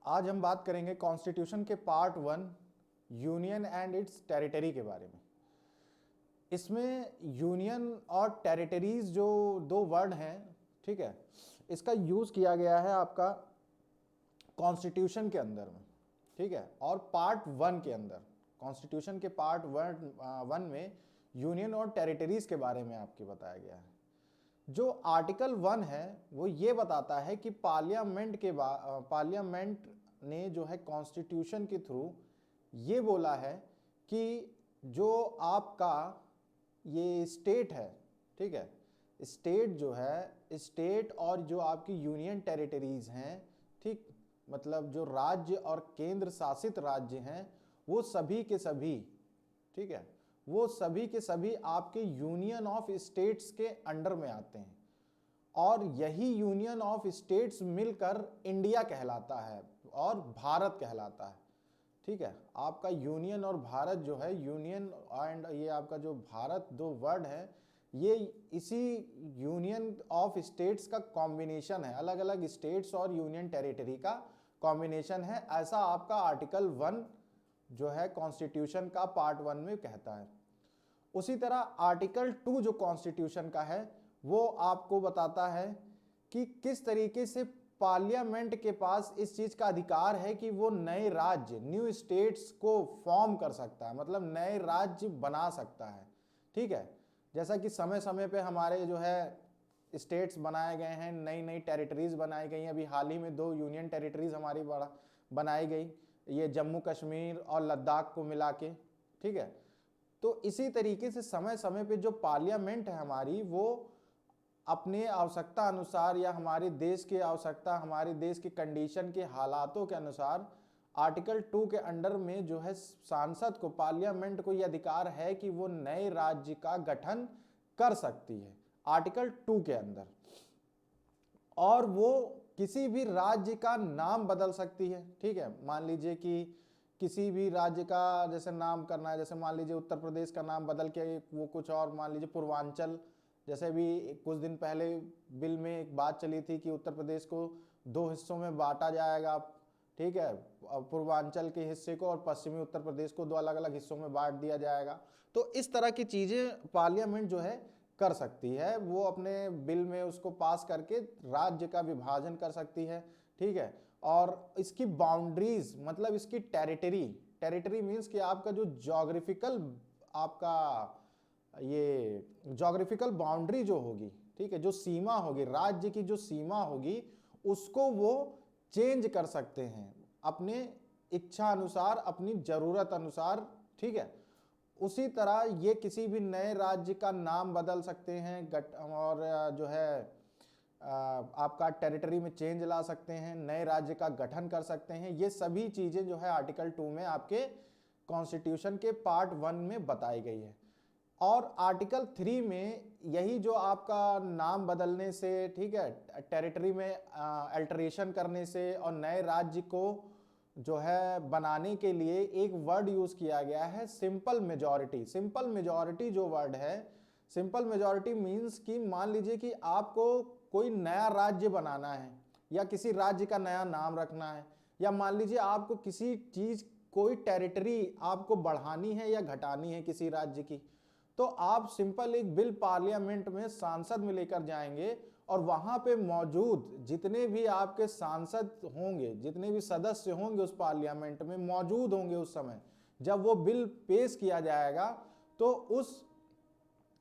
आज हम बात करेंगे कॉन्स्टिट्यूशन के part 1 union and it's territory के बारे में। इसमें यूनियन और टेरिटरीज जो दो वर्ड हैं, ठीक है, इसका यूज किया गया है आपका कॉन्स्टिट्यूशन के अंदर में, ठीक है। और पार्ट 1 के अंदर कॉन्स्टिट्यूशन के पार्ट 1 में यूनियन और टेरिटरीज के बारे में आपके बताया गया है। जो आर्टिकल 1 है वो ये बताता है कि पार्लियामेंट ने जो है कॉन्स्टिट्यूशन के थ्रू ये बोला है कि जो आपका ये स्टेट है, ठीक है, स्टेट जो है, स्टेट और जो आपकी यूनियन टेरिटरीज हैं, ठीक, मतलब जो राज्य और केंद्र शासित राज्य हैं वो सभी के सभी, ठीक है, वो सभी के सभी आपके यूनियन ऑफ स्टेट्स के अंडर में आते हैं और यही यूनियन ऑफ स्टेट्स मिलकर इंडिया कहलाता है और भारत कहलाता है, ठीक है। आपका यूनियन और भारत जो है, यूनियन एंड ये आपका जो भारत दो वर्ड है, ये इसी यूनियन ऑफ स्टेट्स का कॉम्बिनेशन है, अलग अलग स्टेट्स और यूनियन टेरिटरी का कॉम्बिनेशन है। ऐसा आपका आर्टिकल 1 जो है कॉन्स्टिट्यूशन का पार्ट 1 में कहता है। उसी तरह आर्टिकल 2 जो कॉन्स्टिट्यूशन का है वो आपको बताता है कि किस तरीके से पार्लियामेंट के पास इस चीज का अधिकार है कि वो नए राज्य, न्यू स्टेट्स को फॉर्म कर सकता है, मतलब नए राज्य बना सकता है, ठीक है। जैसा कि समय समय पे हमारे जो है स्टेट्स बनाए गए हैं, नई नई टेरिटरीज बनाई गई हैं। अभी हाल ही में 2 यूनियन टेरिटरीज हमारी बनाई गई, ये जम्मू कश्मीर और लद्दाख को मिला के, ठीक है। तो इसी तरीके से समय समय पे जो पार्लियामेंट है हमारी, वो अपने आवश्यकता अनुसार या हमारे देश की आवश्यकता, हमारे देश के कंडीशन के हालातों के अनुसार आर्टिकल 2 के अंडर में जो है सांसद को, पार्लियामेंट को यह अधिकार है कि वो नए राज्य का गठन कर सकती है आर्टिकल 2 के अंदर, और वो किसी भी राज्य का नाम बदल सकती है, ठीक है। मान लीजिए कि किसी भी राज्य का जैसे नाम करना है, जैसे मान लीजिए उत्तर प्रदेश का नाम बदल के वो कुछ और, मान लीजिए पूर्वांचल, जैसे भी कुछ दिन पहले बिल में एक बात चली थी कि उत्तर प्रदेश को 2 हिस्सों में बांटा जाएगा, ठीक है, पूर्वांचल के हिस्से को और पश्चिमी उत्तर प्रदेश को 2 अलग अलग हिस्सों में बांट दिया जाएगा। तो इस तरह की चीजें पार्लियामेंट जो है कर सकती है, वो अपने बिल में उसको पास करके राज्य का विभाजन कर सकती है, ठीक है। और इसकी बाउंड्रीज, मतलब इसकी टेरिटरी मीन्स कि आपका जो ज्योग्राफिकल, आपका ये ज्योग्राफिकल बाउंड्री जो होगी, ठीक है, जो सीमा होगी, राज्य की जो सीमा होगी, उसको वो चेंज कर सकते हैं अपने इच्छा अनुसार, अपनी जरूरत अनुसार, ठीक है। उसी तरह ये किसी भी नए राज्य का नाम बदल सकते हैं और जो है आपका टेरिटरी में चेंज ला सकते हैं, नए राज्य का गठन कर सकते हैं। ये सभी चीजें जो है आर्टिकल 2 में आपके कॉन्स्टिट्यूशन के पार्ट 1 में बताई गई है। और आर्टिकल 3 में यही जो आपका नाम बदलने से, ठीक है, टेरिटरी में अल्टरेशन करने से और नए राज्य को जो है बनाने के लिए एक वर्ड यूज किया गया है, सिंपल मेजॉरिटी। सिंपल मेजॉरिटी जो वर्ड है, सिंपल मेजॉरिटी मींस कि मान लीजिए कि आपको कोई नया राज्य बनाना है या किसी राज्य का नया नाम रखना है, या मान लीजिए आपको किसी चीज, कोई टेरिटरी आपको बढ़ानी है या घटानी है किसी राज्य की, तो आप सिंपल एक बिल पार्लियामेंट में सांसद में लेकर जाएंगे और वहां पे मौजूद जितने भी आपके सांसद होंगे, जितने भी सदस्य होंगे उस पार्लियामेंट में मौजूद होंगे, उस समय जब वो बिल पेश किया जाएगा तो उस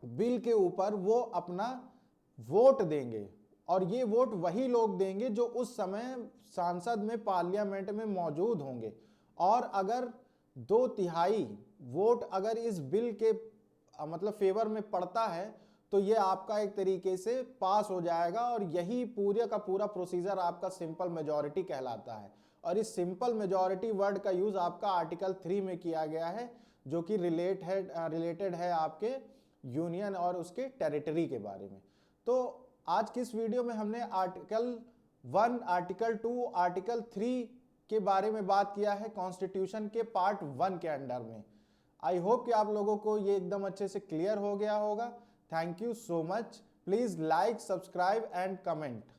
बिल के ऊपर वो अपना वोट देंगे, और ये वोट वही लोग देंगे जो उस समय सांसद में, पार्लियामेंट में मौजूद होंगे। और अगर 2/3 वोट अगर इस बिल के मतलब फेवर में पड़ता है तो ये आपका एक तरीके से पास हो जाएगा, और यही पूरे का पूरा प्रोसीजर आपका सिंपल मेजॉरिटी कहलाता है। और इस सिंपल मेजॉरिटी वर्ड का यूज आपका आर्टिकल 3 में किया गया है, जो कि रिलेटेड है आपके यूनियन और उसके टेरिटरी के बारे में। तो आज की इस वीडियो में हमने आर्टिकल 1, आर्टिकल 2, आर्टिकल 3 के बारे में बात किया है कॉन्स्टिट्यूशन के पार्ट 1 के अंडर में। आई होप कि आप लोगों को ये एकदम अच्छे से क्लियर हो गया होगा। Thank you so much. Please like, subscribe and comment.